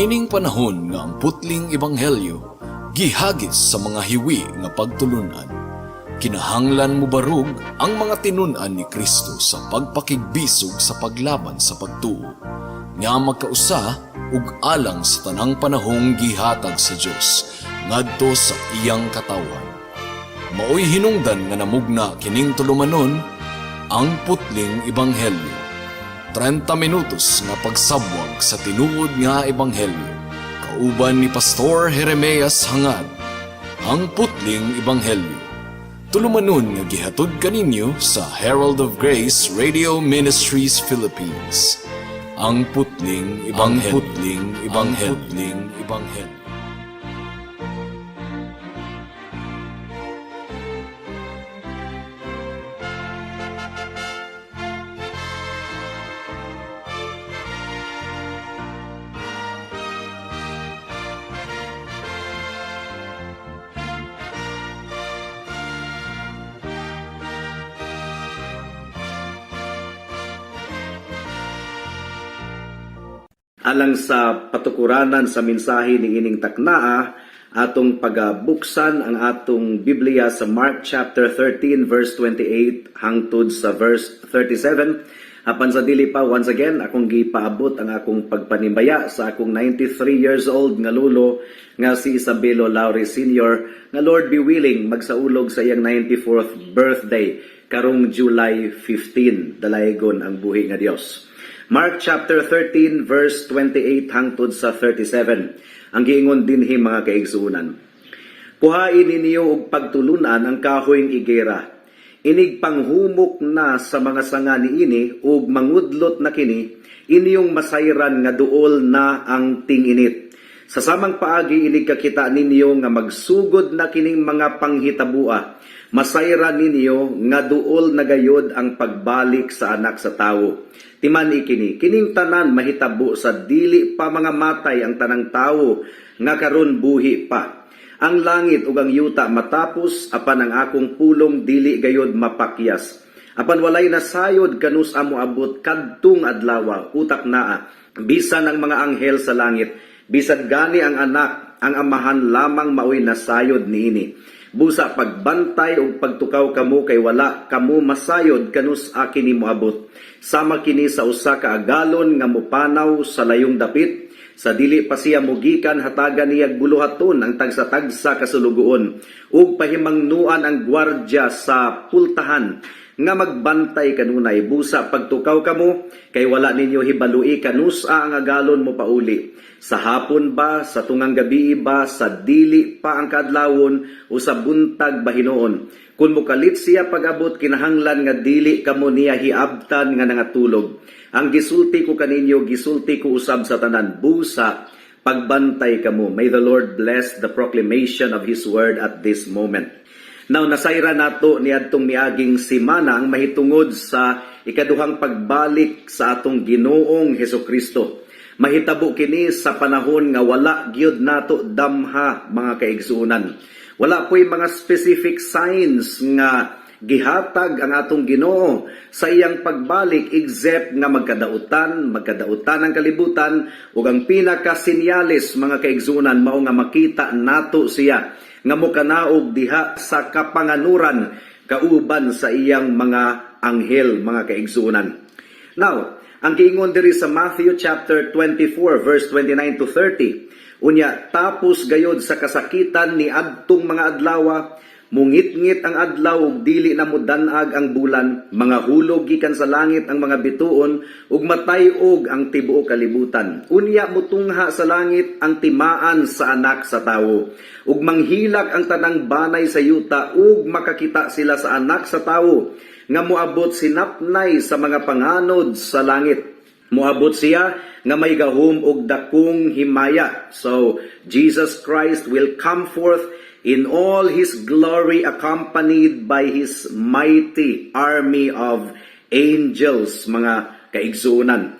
Niining panahon nga ang putling ebanghelyo gihagis sa mga hiwi nga pagtulunan. Kinahanglan mo barug ang mga tinun-an ni Kristo sa pagpakigbisog sa paglaban sa pagtuo, nga magkausa ug alang sa tanang panahong gihatag sa Dios ngadto sa iyang katawan. Maoy hinungdan nga namugna kining tulumanon ang putling ebanghelyo. 30 minutos nga pagsabwag sa tinuod nga ebanghelyo. Kauban ni Pastor Jeremias Hangad, ang putling ebanghelyo. Tulumanon nga gihatod kaninyo sa Herald of Grace Radio Ministries Philippines. Ang putling ebanghelyo. Alang sa patukuranan sa mensahe ni ining taknaa, atong pagabuksan ang atong Biblia sa Mark chapter 13 verse 28 hangtod sa verse 37. Apan sa dili pa, once again, akong gipaabot ang akong pagpanimaya sa akong 93 years old nga lulo nga si Isabelo Lauri Sr. nga Lord be willing magsaulog sa iyang 94th birthday karong July 15. Dalaygon ang buhi nga Dios. Mark chapter 13 verse 28 hangtod sa 37. Ang giingon dinhi mga kaigsuonan. Kuhain ninyo og pagtulunan ang kahoyng igera. Inig panghumok na sa mga sanga niini ug mangudlot na kini, inyong masayran nga duol na ang tinginit. Sa samang paagi inig kakita ninyo nga magsugod na kining mga panghitabua. Masayran ninyo nga duol na gayod ang pagbalik sa anak sa tawo. Timan ikini, kining tanan mahitabo sa dili pa mga matay ang tanang tawo nga karon buhi pa. Ang langit ug ang yuta matapos, apan ang akong pulong dili gayod mapakyas. Apan walay nasayod kanus amo abot kadtong adlaw, utak naa. Bisan ang mga anghel sa langit, bisan gani ang anak, ang amahan lamang maoy nasayod niini. Busa pagbantay ug pagtukaw kamo kay wala kamo masayod kanus akin nimo abot. Sama kini sa usa ka agalon nga mopanaw sa layong dapit. Sa dili pa siya mugikan hatagan niyag buluhaton ang tagsa-tagsa kasulugoon ug pahimangnuan ang gwardya sa pultahan nga magbantay kanunay. Busa pagtukaw kamo kay wala ninyo hibalui kanusa ang agalon mo pauli. Sa hapon ba, sa tungang gabi ba, sa dili pa ang kadlawon o sa buntag ba hinoon. Kung mukalit siya pag-abot kinahanglan nga dili kamo niya hiabtan nga nangatulog. Ang gisulti ko kaninyo, gisulti ko usab sa tanan. Busa pagbantay kamo. May the Lord bless the proclamation of His word at this moment. Now, nasayra nato ni adtong miaging simana ang mahitungod sa ikaduhang pagbalik sa atong Ginoong Hesukristo. Mahitabo kini sa panahon nga wala gyud nato damha mga kaigsuonan. Wala po'y mga specific signs nga gihatag ang atong Ginoo sa iyang pagbalik except nga magkadautan ang kalibutan ug ang pinakasinyalis mga kaigsuonan mao nga makita nato siya nga mokanaog diha sa kapanganuran kauban sa iyang mga anghel mga kaigsuonan. Now, ang giingon diri sa Matthew chapter 24 verse 29 to 30. Unya, tapos gayod sa kasakitan ni adtong mga adlaw, mungit-ngit ang adlaw ug dili na modanag ang bulan, mga hulog gikan sa langit ang mga bituon ug matay-og ang tibuok kalibutan. Unya mutungha sa langit ang timaan sa anak sa tawo. Ug manghilak ang tanang banay sa yuta ug makakita sila sa anak sa tawo nga moabot sinapnay sa mga panganod sa langit. Moabot siya nga may gahom og dakong himaya. So, Jesus Christ will come forth in all His glory accompanied by His mighty army of angels, mga kaigsuonan.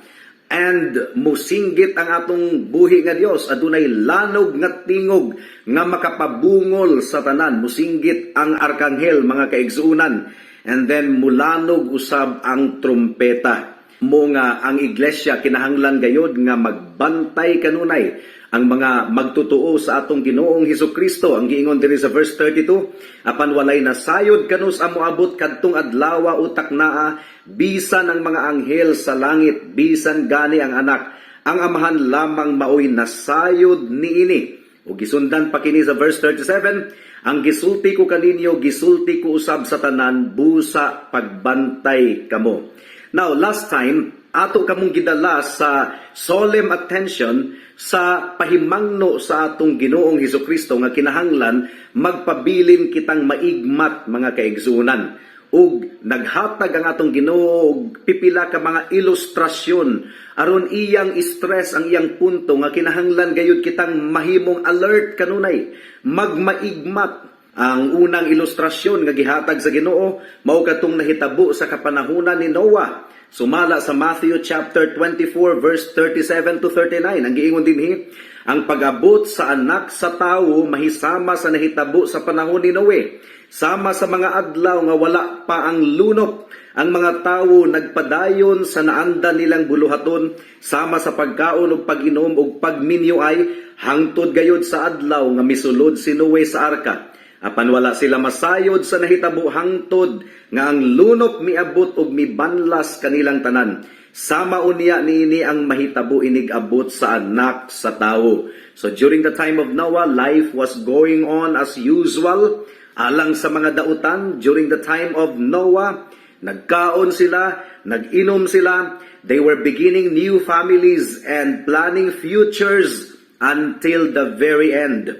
And musinggit ang atong buhi nga Dios, adunay lanog nga tingog nga makapabungol sa tanan. Musinggit ang arkanghel, mga kaigsuonan. And then mulanog usab ang trumpeta. mo nga ang iglesia kinahanglan gayud nga magbantay kanunay ang mga magtutuo sa atong Ginoong Hesukristo. Ang giingon diri sa verse 32, apan walay nasayod kanus amo abot kadtong adlaw o taknaa, bisan ang mga anghel sa langit, bisan gani ang anak, ang amahan lamang maoy nasayod niini. O gisundan pa kini sa verse 37, ang gisulti ko kaninyo, gisulti ko usab sa tanan, busa pagbantay kamo. Now, last time, ato kamong gidala sa solemn attention sa pahimangno sa atong Ginoong Hesukristo nga kinahanglan magpabilin kitang maigmat mga kaigsunan. Ug naghatag ang atong Ginoo og pipila ka mga ilustrasyon aron iyang stress ang iyang punto nga kinahanglan gayud kitang mahimong alert kanunay, magmaigmat. Ang unang ilustrasyon nga gihatag sa Ginoo mao katong nahitabo sa kapanahunan ni Noah. Sumala sa Matthew chapter 24 verse 37 to 39. Ang giingon dinhi, ang pag-abot sa anak sa tawo mahisama sa nahitabo sa panahon ni Noe. Sama sa mga adlaw nga wala pa ang lunok, ang mga tawo nagpadayon sa naanda nilang buluhaton, sama sa pagkaon ug pag-inom ug pagminyoay, hangtod gayud sa adlaw nga misulod si Noe sa arka. Apan wala sila masayod sa nahitabo hangtod nga ang lunok miabot ug mibanlas kanilang tanan. Sama unya niini ang mahitabo inig abot sa anak sa tawo. So during the time of Noah, life was going on as usual. Alang sa mga dautan, during the time of Noah, nagkaon sila, nag-inom sila, they were beginning new families and planning futures until the very end.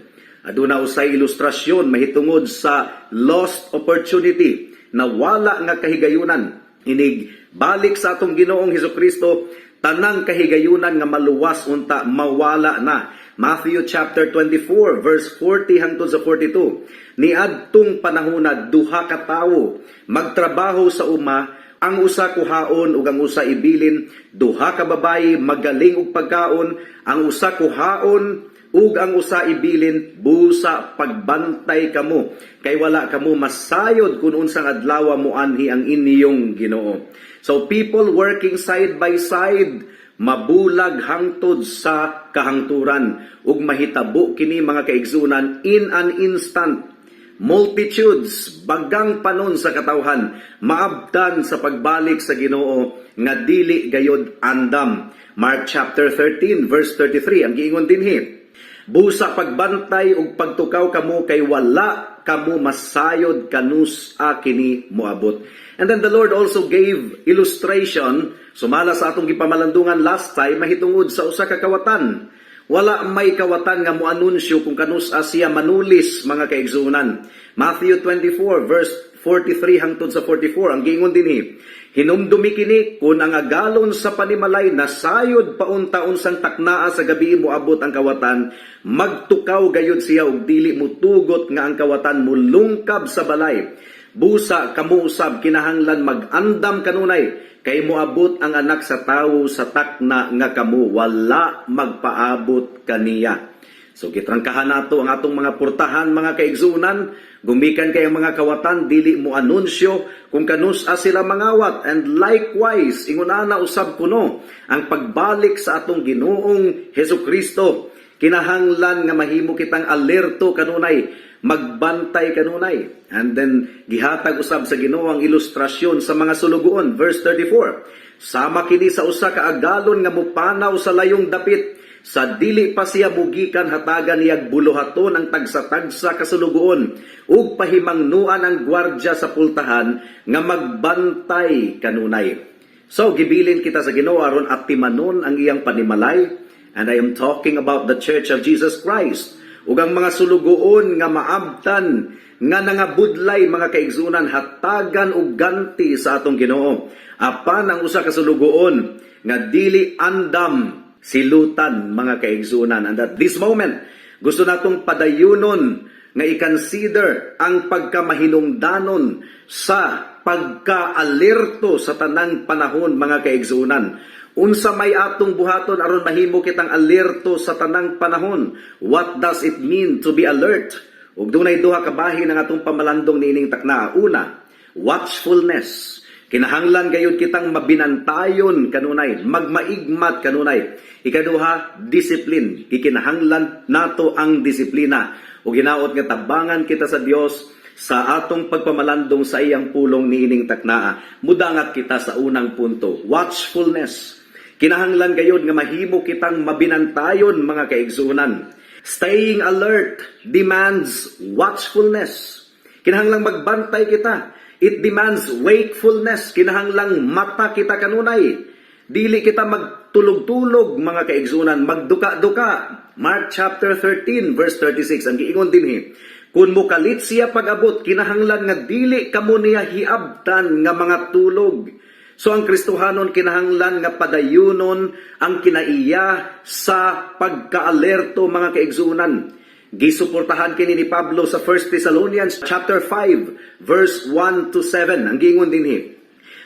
Aduna usay ilustrasyon mahitungod sa lost opportunity na wala nga kahigayunan. Inig balik sa atong Ginoong Hesukristo, tanang kahigayunan nga maluwas unta mawala na. Matthew chapter 24 verse 40 hangtod sa 42. Niadtong panahona duha ka tawo magtrabaho sa uma, ang usa kuhaon ug ang usa ibilin, duha ka babayi magaling og pagkaon, ang usa kuhaon ug ang usa ibilin, busa pagbantay kamo, kay wala kamo masayod kun unsang adlaw mo anhi ang inyong Ginoo. So people working side by side, mabulag hangtod sa kahangturan, ug mahitabo kini mga kaigsunan in an instant. Multitudes, bagang panon sa katawhan, maabdan sa pagbalik sa Ginoo, nga dili gayod andam. Mark chapter 13 verse 33, ang giingon dinhi, busa pagbantay ug pagtukaw kamo, kay wala kamo masayod kanus kini moabot. And then the Lord also gave illustration, sumala sa atong gipamalandungan last time, mahitungod sa usa ka kawatan. Wala may kawatan nga moanunsyo kung kanus siya manulis mga kaigsunan. Matthew 24 verse 43 hangtod sa 44, ang giingon dinhi, hinumdumi kini kun ang agalon sa panimalay nasayod paunta-unsang taknaa sa gabi moabot ang kawatan, magtukaw gayud siya ug dili mutugot nga ang kawatan mulungkab sa balay. Busa kamo usab kinahanglan mag-andam kanunay, kay moabot ang anak sa tawo sa takna nga kamo wala magpaabot kaniya. So gitrangkahan nato ang atong mga portahan mga kaigsunan, gumikan kay ang mga kawatan dili mo anunsyo kung kanus sila mangawat, and likewise ingunana usab kuno ang pagbalik sa atong Ginoong Hesukristo. Kinahanglan nga mahimo kitang alerto kanunay, magbantay kanunay. And then gihatag usab sa Ginoo ang ilustrasyon sa mga sulugoon, verse 34. Sama kini sa usa ka agalon nga mupanaw sa layong dapit, sa dili pa siya mugikan hatagan niyag buluhaton ang tagsa-tagsa kasulugoon, ug pahimangnuan ang gwardya sa pultahan nga magbantay kanunay. So gibilin kita sa Ginoo aron at timanon ang iyang panimalay, and I am talking about the Church of Jesus Christ. Ug ang mga sulugoon nga maabtan nga nangabudlay mga kaigsunan, hatagan og ganti sa atong Ginoo. Apan ang usa ka sulugoon nga dili andam, silutan mga kaigsunan. And at this moment, gusto natong padayunon nga i-consider ang pagkamahinungdanon sa pagka-alerto sa tanang panahon mga kaigsunan. Unsa may atong buhaton aron mahimo kitang alerto sa tanang panahon? What does it mean to be alert? Ug dunay duha ka bahin ang atong pamalandong niining takna. Una, watchfulness. Kinahanglan gayud kitang mabinantayon kanunay, magmaigmat kanunay. Ikaduha, discipline. Ikinahanglan nato ang disiplina. O ginaot nga tabangan kita sa Dios sa atong pagpamalandong sa iyang pulong niining taknaa. Mudangat kita sa unang punto, watchfulness. Kinahanglan gayud nga mahimo kitang mabinantayon mga kaigsunan. Staying alert demands watchfulness. Kinahanglang magbantay kita. It demands wakefulness. Kinahanglang mata kita kanunay. Dili kita magtulog-tulog mga kaigsunan, magduka-duka. Mark chapter 13 verse 36 ang giingon dinhi. Kun mukalit siya pag-abot, kinahanglan nga dili kamo niya hiabtan nga mga tulog. So ang Kristohanon kinahanglan nga padayunon ang kinaiya sa pagkaalerto mga kaigsunan. Gisuportahan kini ni Pablo sa 1 Thessalonians chapter 5 verse 1 to 7. Ang giingon dinhi.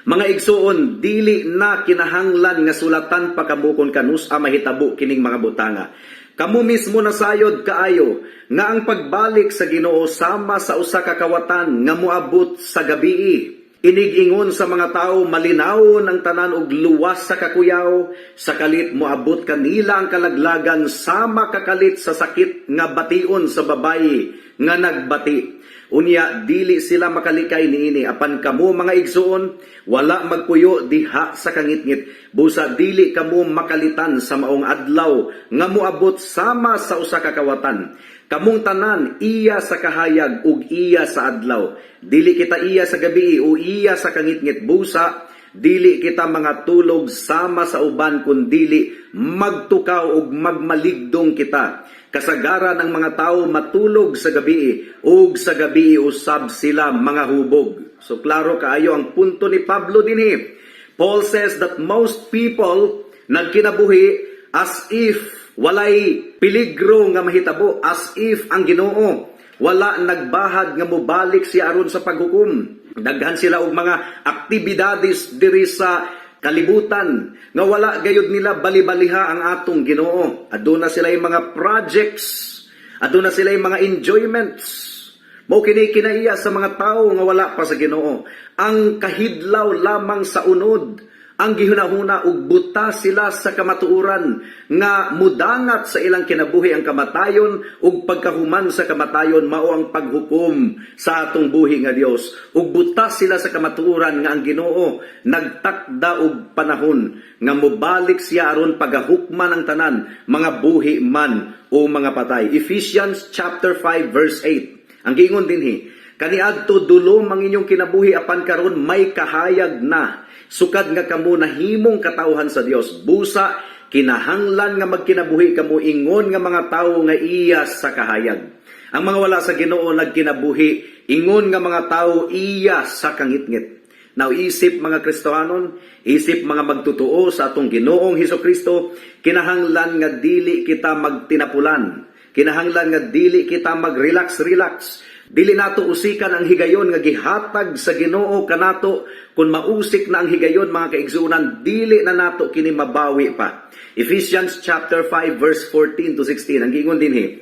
Mga igsuon, dili na kinahanglan nga sulatan pa kamo kon kanus-a mahitabo kining mga butanga. Kamu mismo nasayod kaayo nga ang pagbalik sa Ginoo sama sa usa ka kawatan nga moabot sa gabii. Inig-ingon sa mga tao malinaw ng tanan og luwas sa kakuyaw, sa kalit moabot kanila ang kalaglagan sama kakalit sa sakit nga bation sa babayi nga nagbati. Unya dili sila makalikay niini apan kamo mga igsuon wala magpuyo diha sa kangitngit busa dili kamo makalitan sa maong adlaw nga moabot sama sa usa ka kawatan. Kamong tanan iya sa kahayag ug iya sa adlaw. Dili kita iya sa gabi o iya sa kangitngit busa dili kita mga tulog sama sa uban kundili magtukaw ug magmaligdong kita. Kasagaran ng mga tao matulog sa gabi ug sa gabi usab sila mga hubog. So klaro kaayo ang punto ni Pablo dinhi. Paul says that most people nagkinabuhi as if walay peligro nga mahitabo, as if ang Ginoo wala nagbahad nga mobalik siya aron sa paghukom. Daghan sila og mga aktibidades diri sa kalibutan nga wala gayud nila balibaliha ang atong Ginoo. Aduna sila yung mga projects, aduna sila yung mga enjoyments. Mao kini kinaiya sa mga tawo nga wala pa sa Ginoo. Ang kahidlaw lamang sa unod, ang gihunahuna ug buta sila sa kamatuoran nga mudangat sa ilang kinabuhi ang kamatayon ug pagkahuman sa kamatayon mao ang paghukom sa atong buhi nga Dios. Ug buta sila sa kamatuoran nga ang Ginoo nagtakda og panahon nga mobalik siya aron pagahukman ang tanan mga buhi man o mga patay. Ephesians chapter 5 verse 8. Ang giingon dinhi, kaniadto dulom ang inyong kinabuhi apan karon may kahayag na. Sukad nga kamo nahimong katawhan sa Dios. Busa kinahanglan nga magkinabuhi kamo ingon nga mga tawo nga iya sa kahayag. Ang mga wala sa Ginoo nagkinabuhi ingon nga mga tawo iya sa kangitngit. Now isip mga Kristohanon, isip mga magtutuo sa atong Ginoong Hesukristo, kinahanglan nga dili kita magtinapulan. Kinahanglan nga dili kita mag-relax-relax. Dili nato usikan ang higayon nga gihatag sa Ginoo kanato. Kung mausik na ang higayon mga kaigsunan, dili na nato kini mabawi pa. Ephesians chapter 5 verse 14 to 16 ang giingon dinhi.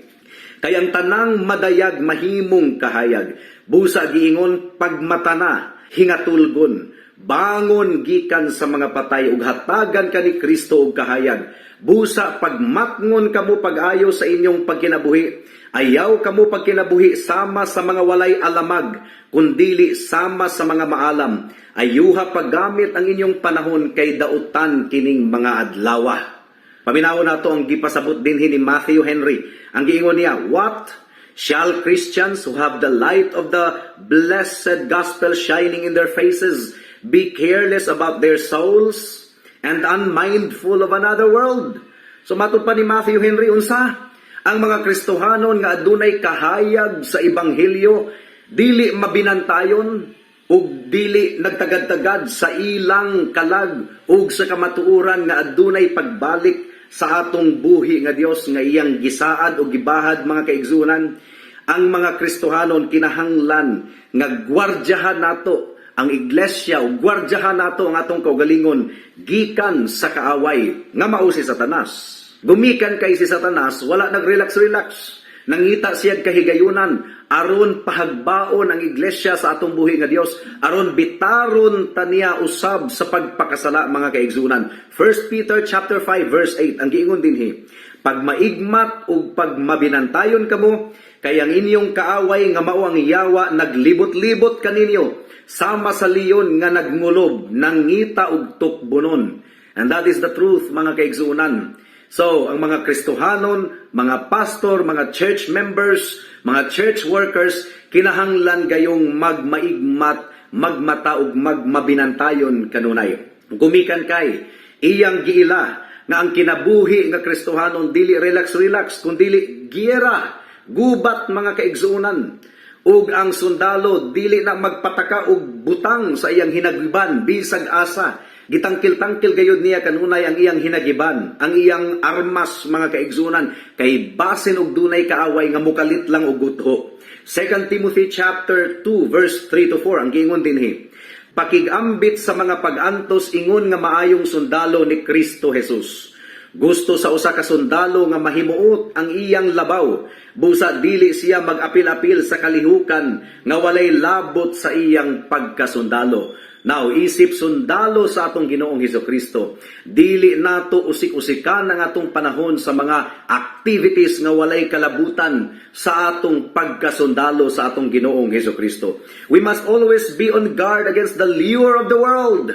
Kayang tanang madayag mahimong kahayag, busa giingon pagmatana, hingatulgon, bangon gikan sa mga patay ug hatagan ka ni Kristo og kahayag. Busa pagmatngon kamo pag-ayo sa inyong pagkinabuhi, ayaw kamo pagkinabuhi sama sa mga walay alamag, kundili sama sa mga maalam. Ayuha paggamit ang inyong panahon kay dautan kining mga adlawa. Paminaw nato ang gipasabot dinhi ni Matthew Henry. Ang giingon niya, what shall Christians who have the light of the blessed gospel shining in their faces be careless about their souls and unmindful of another world? So matod pa ni Matthew Henry, unsa? Ang mga Kristohanon nga adunay kahayag sa Ebanghelyo, dili mabinantayon ug dili nagtagad-tagad sa ilang kalag ug sa kamatuoran nga adunay pagbalik sa atong buhi nga Dios nga iyang gisaad ug gibahad mga kaigsunan. Ang mga Kristohanon kinahanglan nga gwardyahan nato ang iglesia ug gwardyahan nato ang atong kaugalingon gikan sa kaaway nga mao si Satanas. Gumikan kay si Satanas, wala nag-relax-relax. Nangita siya kahigayunan aron pahagbaon ang iglesia sa atong buhi nga Dios, aron bitaron taniya usab sa pagpakasala mga kaigsunan. 1 Peter chapter 5 verse 8 ang giingon dinhi, pagmaigmat ug pagmabinantayon kamo, kay ang inyong kaaway nga mao ang yawa naglibot-libot kaninyo, sama sa leon nga nagmulob, nangita ug tukbonon. And that is the truth mga kaigsunan. So, ang mga Kristohanon, mga pastor, mga church members, mga church workers, kinahanglan gayong magmaigmat, magmata ug magmabinantayon kanunay. Gumikan kay iyang giila nga ang kinabuhi nga Kristohanon dili relax kundi giyera, gubat mga kaigsunan. Ug ang sundalo dili na magpataka og butang sa iyang hinagiban bisag asa. Gitangkil-tangkil gayud niya kanunay ang iyang hinagiban, ang iyang armas mga kaigsunan, kay basin og dunay kaaway nga mukalit lang og gutho. 2 Timothy chapter 2 verse 3 to 4 ang giingon dinhi, pakigambit sa mga pag-antos ingon nga maayong sundalo ni Kristo Jesus. Gusto sa usa ka sundalo nga mahimuot ang iyang labaw, busa dili siya mag-apil-apil sa kalihukan nga walay labot sa iyang pagkasundalo. Now, isip sundalo sa atong Ginoong Hesukristo, dili nato usik-usikan ang atong panahon sa mga activities nga walay kalabutan sa atong pagkasundalo sa atong Ginoong Hesukristo. We must always be on guard against the lure of the world.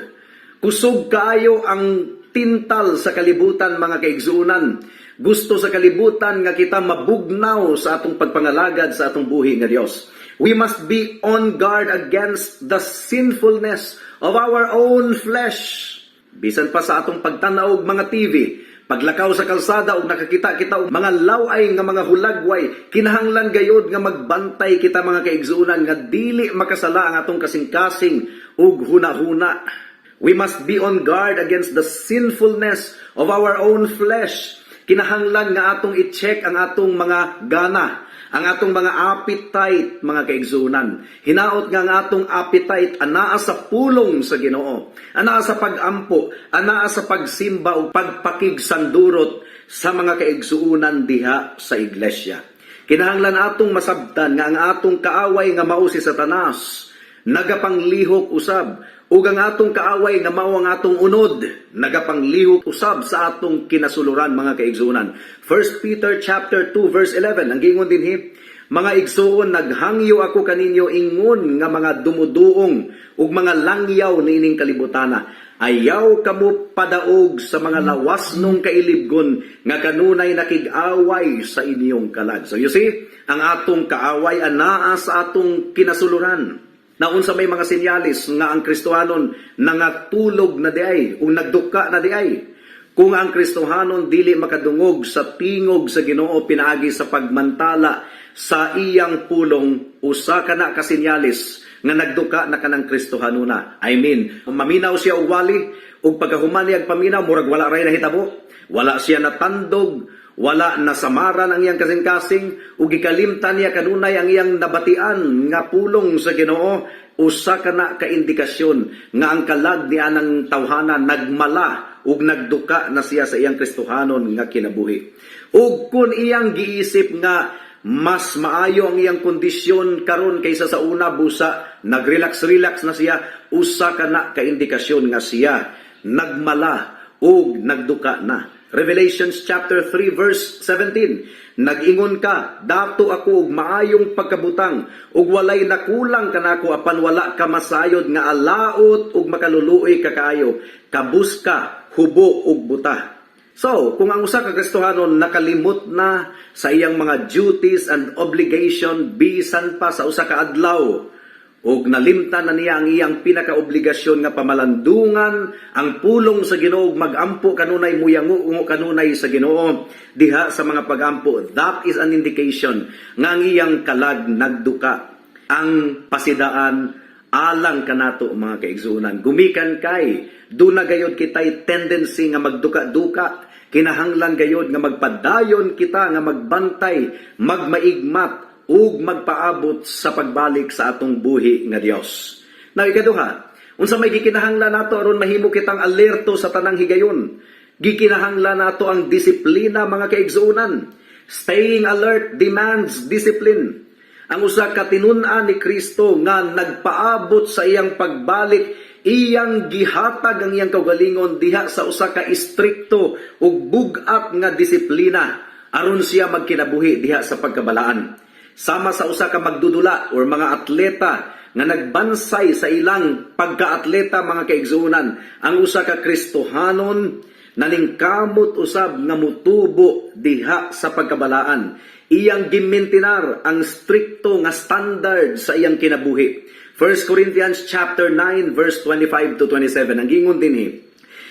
Kusog kaayo ang tintal sa kalibutan mga kaigsuunan. Gusto sa kalibutan nga kita mabugnaw sa atong pagpangalagad sa atong buhi nga Dios. We must be on guard against the sinfulness of our own flesh. Bisan pa sa atong pagtanaw og mga TV, paglakaw sa kalsada og nakakita kita og mga laway nga mga hulagway, kinahanglan gayod nga magbantay kita mga kaigsuunan nga dili makasala ang atong kasing-kasing ug huna-huna. We must be on guard against the sinfulness of our own flesh. Kinahanglan nga atong i-check ang atong mga gana, ang atong mga appetite, mga kaigsunan. Hinaot nga ang atong appetite anaa sa pulong sa Ginoo, anaa sa pagampo, anaa sa pagsimba o pagpakigsandurot sa mga kaigsuunan diha sa iglesia. Kinahanglan atong masabtan nga ang atong kaaway nga mao si Satanas, nagapanglihok usab, ug ang atong kaaway nga mao ang atong unod, nagapanglihok usab sa atong kinasuluran mga kaigsunan. 1 Peter chapter 2 verse 11 ang giingon dinhi, mga igsuon, naghangyo ako kaninyo ingon nga mga dumuduong ug mga langyaw niining kalibutana. Ayaw kamo padaog sa mga lawasnong kailibgon nga kanunay nakig-away sa inyong kalag. So you see, ang atong kaaway anaa sa atong kinasuluran. Naun sa may mga sinyalis nga ang Kristohanon nangatulog na diay o nagduka na diay. Kung ang Kristohanon dili makadungog sa tingog sa Ginoo pinaagi sa pagmantala sa iyang pulong, usa ka na kasinyalis nga nagduka na kanang Kristohanona. I mean, maminaw siya og wali, ug pagkahuman niya paminaw murag wala ray nahitabo, wala siya natandog, wala nasamaran ang iyang kasing-kasing, ug gikalimtan niya kanunay ang iyang nabatian nga pulong sa Ginoo, usa ka na kaindikasyon nga ang kalag niya ng tawhana nagmala ug nagduka na siya sa iyang Kristohanon nga kinabuhi. Ug kun iyang giisip nga mas maayo ang iyang kondisyon karon kaysa sa una, busa nagrelax na siya, usa ka na kaindikasyon nga siya nagmala ug nagduka na. Revelations chapter 3 verse 17, nag-ingon ka, dato ako og maayong pagkabutang, ug walay nakulang kanako apan wala ka masayod nga alaot ug makaluluoy ka kaayo, kabus ka, hubo ug buta. So, kung ang usa ka Kristohanon nakalimot na sa iyang mga duties and obligation bisan pa sa usa ka adlaw, ug nalimtan na niya ang iyang pinakaobligasyon nga pamalandungan ang pulong sa Ginoo, magampo kanunay muyango kanunay sa Ginoo diha sa mga pagampo, that is an indication nga ang iyang kalag nagduka. Ang pasidaan alang kanato mga kaigsunan, gumikan kay duna gayod kitay tendency nga magduka-duka, kinahanglan gayod nga magpadayon kita nga magbantay, magmaigmat ug magpaabot sa pagbalik sa atong buhi nga Dios. Now ikaduha, unsa may gikinahanglan nato aron mahimo kitang alerto sa tanang higayon? Gikinahanglan nato ang disiplina mga kaigsuunan. Staying alert demands discipline. Ang usa ka tinun-an ni Kristo nga nagpaabot sa iyang pagbalik, iyang gihatag ang iyang kaugalingon diha sa usa ka istrikto ug bug-at nga disiplina aron siya magkinabuhi diha sa pagkabalaan. Sama sa usa ka magdudula or mga atleta nga nagbansay sa ilang pagka-atleta, mga kaigsuonan, ang usa ka Kristohanon naningkamot usab nga mutubo diha sa pagkabalaan. Iyang gimintinar ang strikto nga standard sa iyang kinabuhi. 1 Corinthians chapter 9 verse 25 to 27 ang gingon dinhi.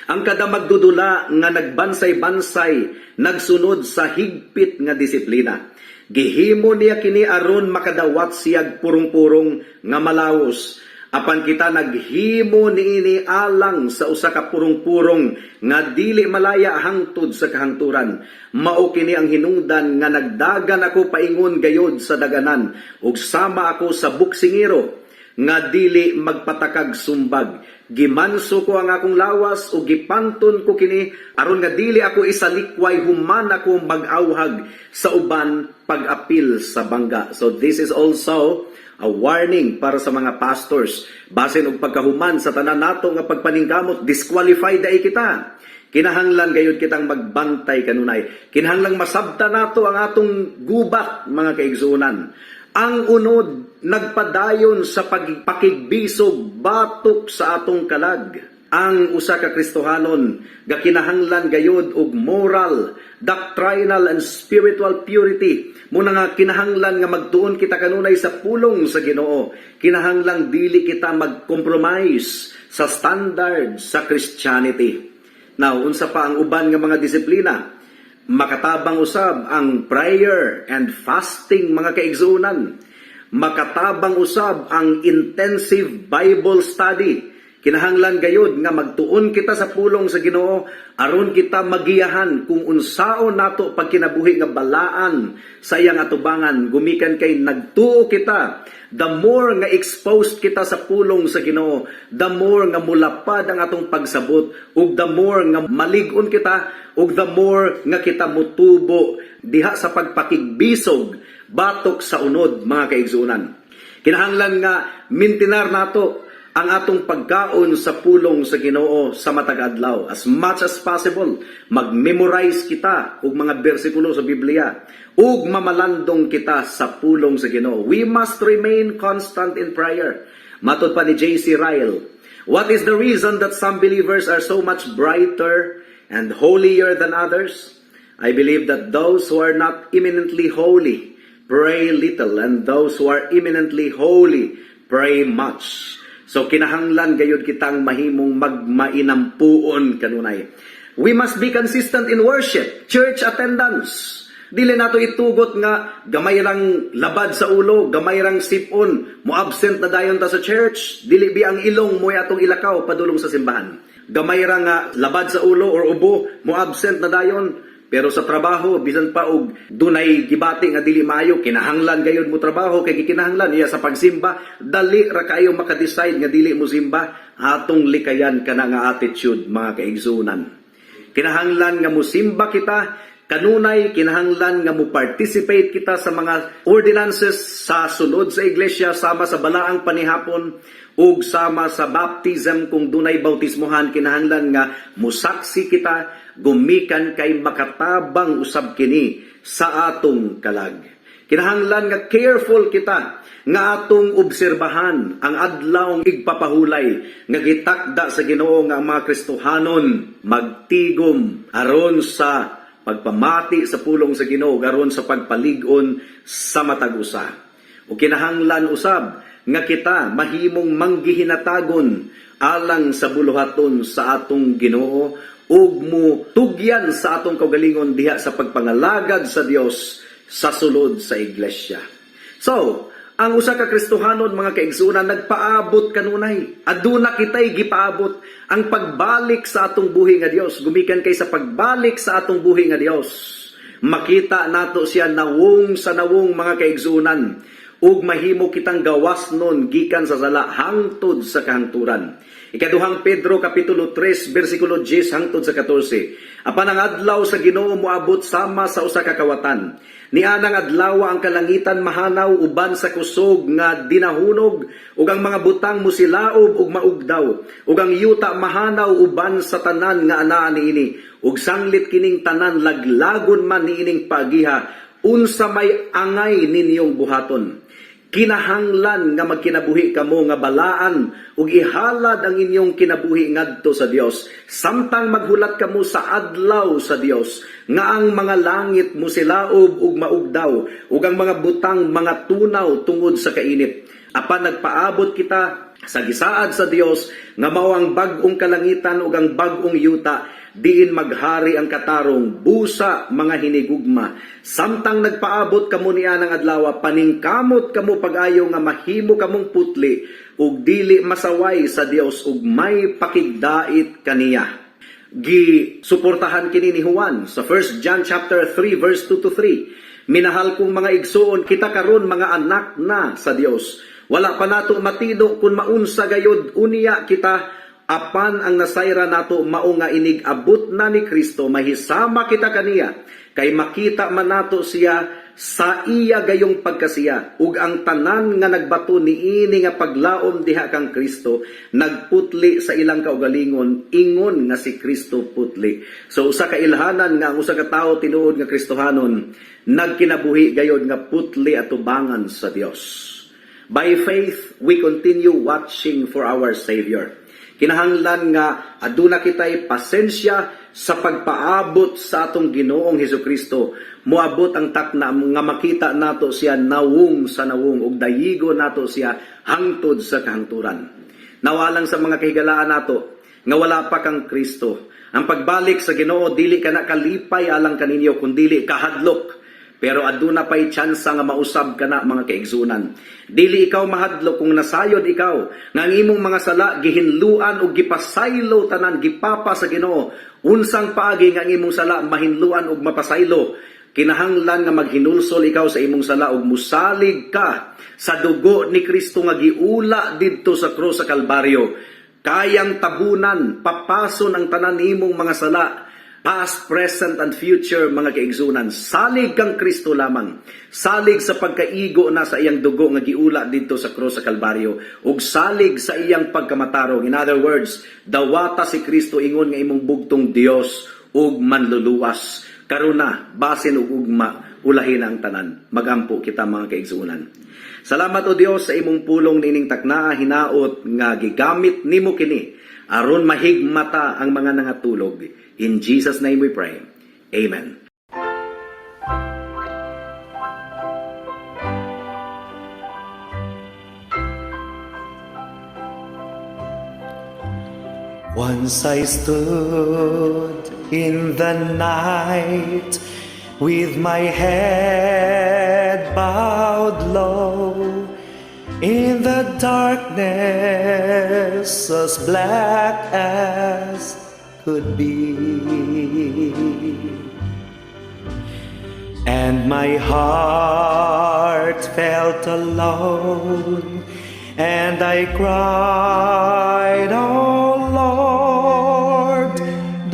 Ang kada magdudula nga nagbansay-bansay nagsunod sa higpit nga disiplina. Gihimo niya kini aron makadawat siyag purong-purong nga malawos. Apan kita naghimo niini alang sa usa ka purong-purong nga dili malaya hangtod sa kahangturan. Mao kini ang hinungdan nga nagdagan ako paingon gayod sa daganan ug sama ako sa buksingero nga dili magpatakag sumbag. Gimanso ko ang akong lawas ug gipanton ko kini aron nga dili ako isalikway human ako mag-awhag sa uban pag-apil sa bangga. So this is also a warning para sa mga pastors. Basin og pagkahuman sa tanan nato nga pagpaningkamot, disqualified dai kita. Kinahanglan gayud kitang magbantay kanunay. Kinahanglan masabta nato ang atong gubat, mga kaigsuonan. Ang unod nagpadayon sa pakigbisog batok sa atong kalag. Ang usa ka Kristohanon gakinahanglan gayud og moral, doctrinal and spiritual purity. Muna nga kinahanglan nga magtuon kita kanunay sa pulong sa Ginoo. Kinahanglang dili kita mag-compromise sa standard sa Christianity. Now, unsa pa ang uban nga mga disiplina? Makatabang usab ang prayer and fasting, mga kaigsuonan. Makatabang usab ang intensive Bible study. Kinahanglan gayud nga magtuon kita sa pulong sa Ginoo aron kita magiyahan kung unsaon nato pagkinabuhi nga balaan sa iyang atubangan. Gumikan kay nagtuo kita. The more nga exposed kita sa pulong sa Ginoo, the more nga mulapad ang atong pagsabot, ug the more nga malig-on kita, ug the more nga kita mutubo diha sa pagpakigbisog batok sa unod, mga kaigsuonan. Kinahanglan nga mintinar nato ang atong pagkaon sa pulong sa Ginoo sa matag adlaw. As much as possible, mag-memorize kita og mga bersikulo sa Biblia ug mamalandong kita sa pulong sa Ginoo. We must remain constant in prayer. Matod pa ni J.C. Ryle, what is the reason that some believers are so much brighter and holier than others? I believe that those who are not eminently holy pray little, and those who are eminently holy pray much. So kinahanglan gayud kitang mahimong magmainampuon kanunay. We must be consistent in worship, church attendance. Dili nato itugot nga gamay rang labad sa ulo, gamay rang sipon, mo absent na dayon ta sa church. Dili bi ang ilong mo atong ilakaw padulong sa simbahan. Gamay rang labad sa ulo or ubo, mo absent na dayon. Pero sa trabaho, bisan pa og dunay gibati nga dili maayo, kinahanglan gayud mo trabaho, kay kinahanglan iya sa pagsimba, dali ra kayo maka-decide nga dili mo simba, atong likayan kana nga attitude, mga kaigsuonan. Kinahanglan nga mo simba kita, kanunay kinahanglan nga mo participate kita sa mga ordinances sa sunod sa iglesia, sama sa balaang panihapon, ug sama sa baptism kung dunay bautismohan. Kinahanglan nga musaksi kita, gumikan kay makatabang usab kini sa atong kalag. Kinahanglan nga careful kita nga atong obserbahan ang adlawng igpapahulay nga gitakda sa Ginoo nga ang mga Kristohanon magtigom aron sa pagpamati sa pulong sa Ginoo, aron sa pagpalig-on sa matag usa. O kinahanglan usab nga kita mahimong manggihinatagon alang sa buluhaton sa atong Ginoo ug mo tugyan sa atong kaugalingon diha sa pagpangalagad sa Dios sa sulod sa iglesia. So, ang usa ka Kristohanon, mga kaigsuonan, nagpaabot kanunay. Aduna kitay gipaabot ang pagbalik sa atong buhi nga Dios. Gumikan kay sa pagbalik sa atong buhi nga Dios. Makita nato siya nawong sa nawong, mga kaigsuonan. ug mahimo kitang gawas nun gikan sa sala hangtod sa kahangturan. Ikaduhang Pedro kapitulo 3 bersikulo 10 hangtod sa 14. Apan ang adlaw sa Ginoo moabot sama sa usa ka kawatan. Nianang adlaw ang kalangitan mahanaw uban sa kusog nga dinahunog ug ang mga butang musilaob ug maugdaw ug ang yuta mahanaw uban sa tanan nga anaa niini ug sanglit kining tanan laglagon man niining paagiha unsa may angay ninyong buhaton. Kinahanglan nga magkinabuhi kamo nga balaan ug ihalad ang inyong kinabuhi ngadto sa Dios samtang maghulat kamo sa adlaw sa Dios nga ang mga langit musilaob ug maugdaw ug ang mga butang mga tunaw tungod sa kainit. Apan nagpaabot kita sa gisaad sa Dios nga mao ang bag-ong kalangitan ug ang bag-ong yuta diin maghari ang katarong busa mga hinigugma. Samtang nagpaabot kamo niya ng adlaw, paningkamot kamo pag-ayo nga mahimo kamong putli ug dili masaway sa Dios ug may pakigdait kaniya. Gisuportahan kini ni Juan sa 1 John chapter 3 verse 2 to 3. Minahal kong mga igsoon, kita karon mga anak na sa Dios. Wala pa nato matino kung maunsa gayod unya kita. Apan ang nasayra nato mao nga inig abot na ni Kristo mahisama kita kaniya kay makita man nato siya sa iya gayong pagkasiya ug ang tanan nga nagbato niini nga paglaom diha kang Kristo nagputli sa ilang kaugalingon ingon nga si Kristo putli. So usa ka ilhanan nga ang usa ka tawo tinuod nga Kristohanon nagkinabuhi gayod nga putli at tubangan sa Dios. By faith we continue watching for our Savior. Kinahanglan nga aduna kitay pasensya sa pagpaabot sa atong Ginoong Hesukristo. Moabot ang takna nga makita nato siya nawong sa nawong ug dayigo nato siya hangtod sa kahangturan. Nawalang sa mga kahigalaan nato nga wala pa kang Kristo. Ang pagbalik sa Ginoo dili kana kalipay alang kaninyo kundi kahadlok. Pero aduna pa'y tsansa nga mausab ka na mga kaigsunan. Dili ikaw mahadlok kung nasayod ikaw. Nga ang imong mga sala gihinluan o gipasaylo tanan gipapa sa Ginoo. Unsang paagi nga ang imong sala mahinluan o mapasaylo. Kinahanglan nga maghinulsol ikaw sa imong sala ug musalig ka sa dugo ni Kristo nga giula didto sa krus sa Kalbaryo. Kayang tabunan, papason ang tanan nimong mga sala. Past, present, and future, mga kaigsunan. Salig kang Kristo lamang. Salig sa pagkaigo na sa iyang dugo nga giula dito sa krus sa Kalbaryo. Ug salig sa iyang pagkamatarong. In other words, dawata si Kristo ingon nga imong bugtong Dios ug manluluwas. Karuna, basin ug ugma, ulahin ang tanan. Magampo kita mga kaigsunan. Salamat o Dios sa imong pulong nining taknaa hinaot nga gigamit nimo kini aron mahigmata ang mga nangatulog. In Jesus' name we pray. Amen. Once I stood in the night with my head bowed low in the darkness as black as could be, and my heart felt alone, and I cried, "Oh Lord,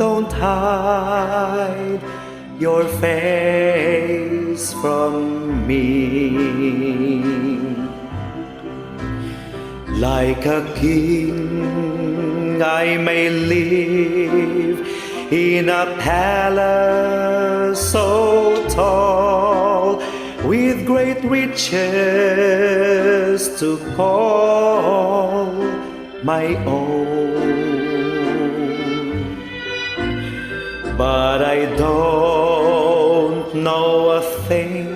don't hide your face from me." Like a king I may live in a palace so tall, with great riches to call my own. But I don't know a thing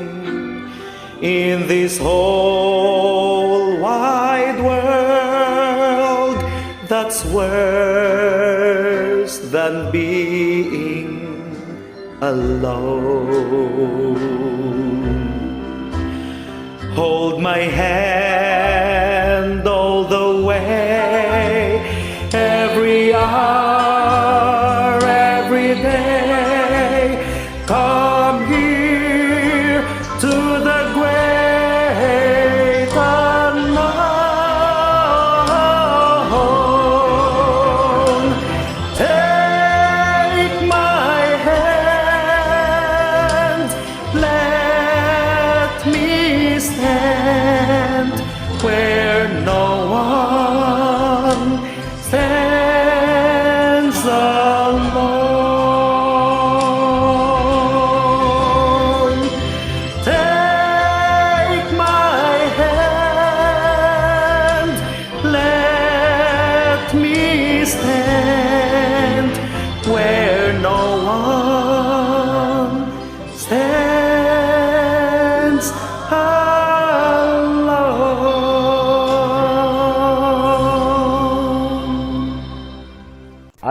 in this whole wide world that's worse than being alone. Hold my hand all the way, every hour, every day. Come here to the grave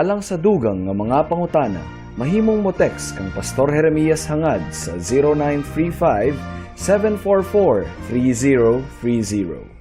Alang sa dugang nga mga pangutana, mahimong mo text kang Pastor Jeremias hangad sa 0935 744 3030.